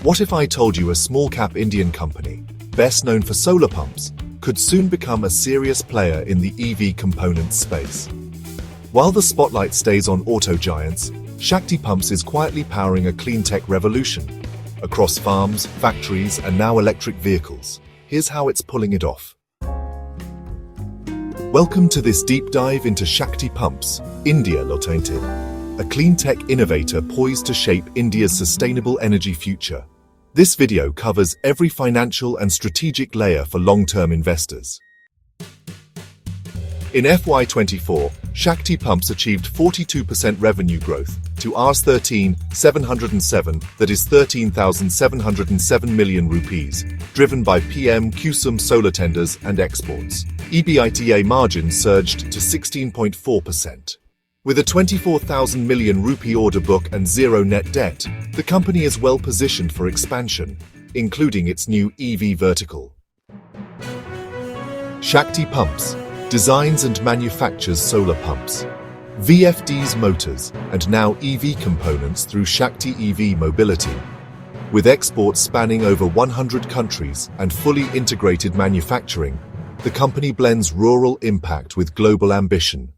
What if I told you a small-cap Indian company, best known for solar pumps, could soon become a serious player in the EV components space? While the spotlight stays on auto giants, Shakti Pumps is quietly powering a clean tech revolution. Across farms, factories, and now electric vehicles, here's how it's pulling it off. Welcome to this deep dive into Shakti Pumps, India Limited, a clean tech innovator poised to shape India's sustainable energy future. This video covers every financial and strategic layer for long-term investors. In FY24, Shakti Pumps achieved 42% revenue growth to Rs 13,707, that is 13,707 million rupees, driven by PM KUSUM solar tenders and exports. EBITDA margin surged to 16.4%. With a 24,000 million rupee order book and zero net debt, the company is well positioned for expansion, including its new EV vertical. Shakti Pumps designs and manufactures solar pumps, VFDs motors, and now EV components through Shakti EV Mobility. With exports spanning over 100 countries and fully integrated manufacturing, the company blends rural impact with global ambition.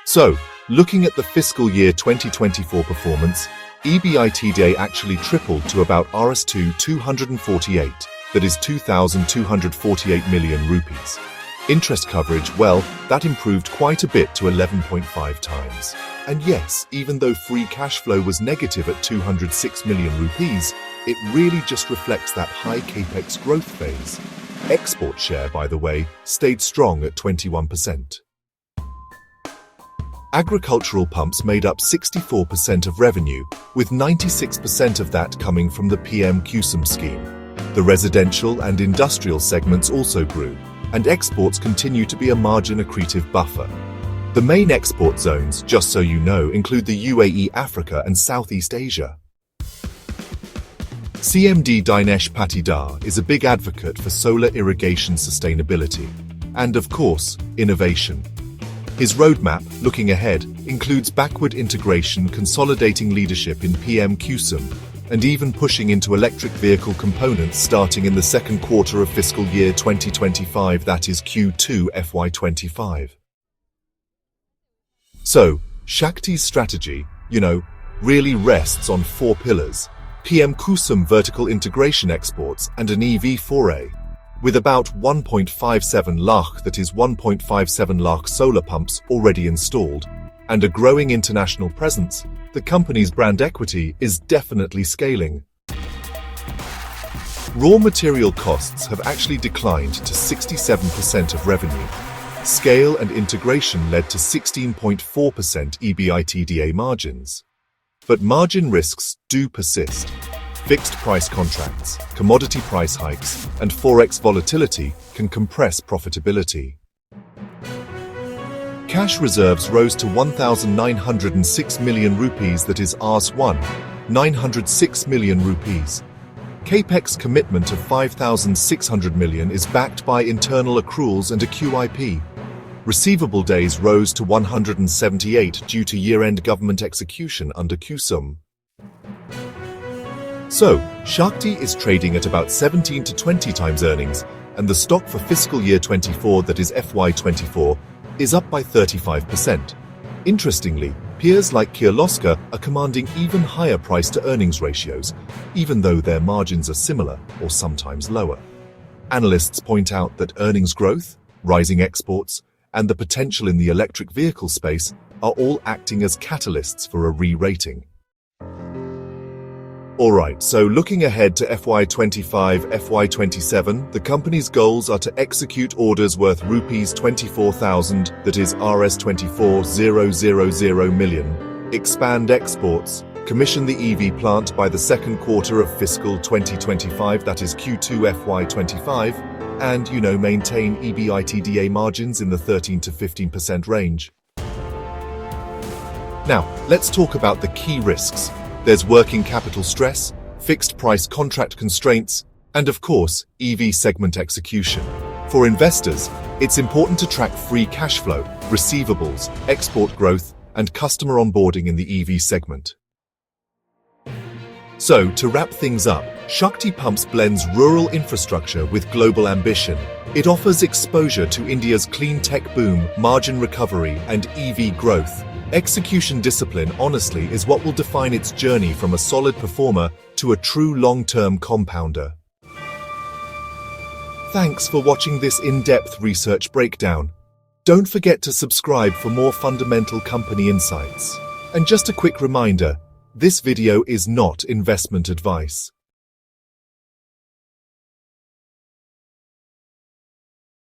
So, looking at the fiscal year 2024 performance, EBITDA actually tripled to about Rs 248, that is 2,248 million rupees. Interest coverage, well, that improved quite a bit to 11.5 times. And yes, even though free cash flow was negative at 206 million rupees, it really just reflects that high capex growth phase. Export share, by the way, stayed strong at 21%. Agricultural pumps made up 64% of revenue, with 96% of that coming from the PM KUSUM scheme. The residential and industrial segments also grew, and exports continue to be a margin-accretive buffer. The main export zones, just so you know, include the UAE, Africa, and Southeast Asia. CMD Dinesh Patidar is a big advocate for solar irrigation sustainability, and of course, innovation. His roadmap, looking ahead, includes backward integration, consolidating leadership in PM KUSUM, and even pushing into electric vehicle components starting in the second quarter of fiscal year 2025, that is Q4 FY25. So, Shakti's strategy, really rests on four pillars: PM KUSUM vertical integration exports and an EV foray. With about 1.57 lakh, that is 1.57 lakh solar pumps already installed, and a growing international presence, the company's brand equity is definitely scaling. Raw material costs have actually declined to 67% of revenue. Scale and integration led to 16.4% EBITDA margins. But margin risks do persist. Fixed price contracts, commodity price hikes, and forex volatility can compress profitability. Cash reserves rose to 1,906 million rupees, that is Rs 1,906 million rupees. Capex commitment of 5,600 million is backed by internal accruals and a QIP. Receivable days rose to 178 due to year-end government execution under KUSUM. So, Shakti is trading at about 17 to 20 times earnings, and the stock for fiscal year 24, that is FY24, is up by 35%. Interestingly, peers like Kirloskar are commanding even higher price-to-earnings ratios, even though their margins are similar or sometimes lower. Analysts point out that earnings growth, rising exports, and the potential in the electric vehicle space are all acting as catalysts for a re-rating. Alright, so looking ahead to FY25, FY27, the company's goals are to execute orders worth rupees 24,000, that is Rs 24,000 million, expand exports, commission the EV plant by the second quarter of fiscal 2025, that is Q4 FY25, and, maintain EBITDA margins in the 13 to 15% range. Now, let's talk about the key risks. There's working capital stress, fixed price contract constraints, and of course, EV segment execution. For investors, it's important to track free cash flow, receivables, export growth, and customer onboarding in the EV segment. So, to wrap things up, Shakti Pumps blends rural infrastructure with global ambition. It offers exposure to India's clean tech boom, margin recovery, and EV growth. Execution discipline, honestly, is what will define its journey from a solid performer to a true long-term compounder. Thanks for watching this in-depth research breakdown. Don't forget to subscribe for more fundamental company insights. And just a quick reminder, this video is not investment advice.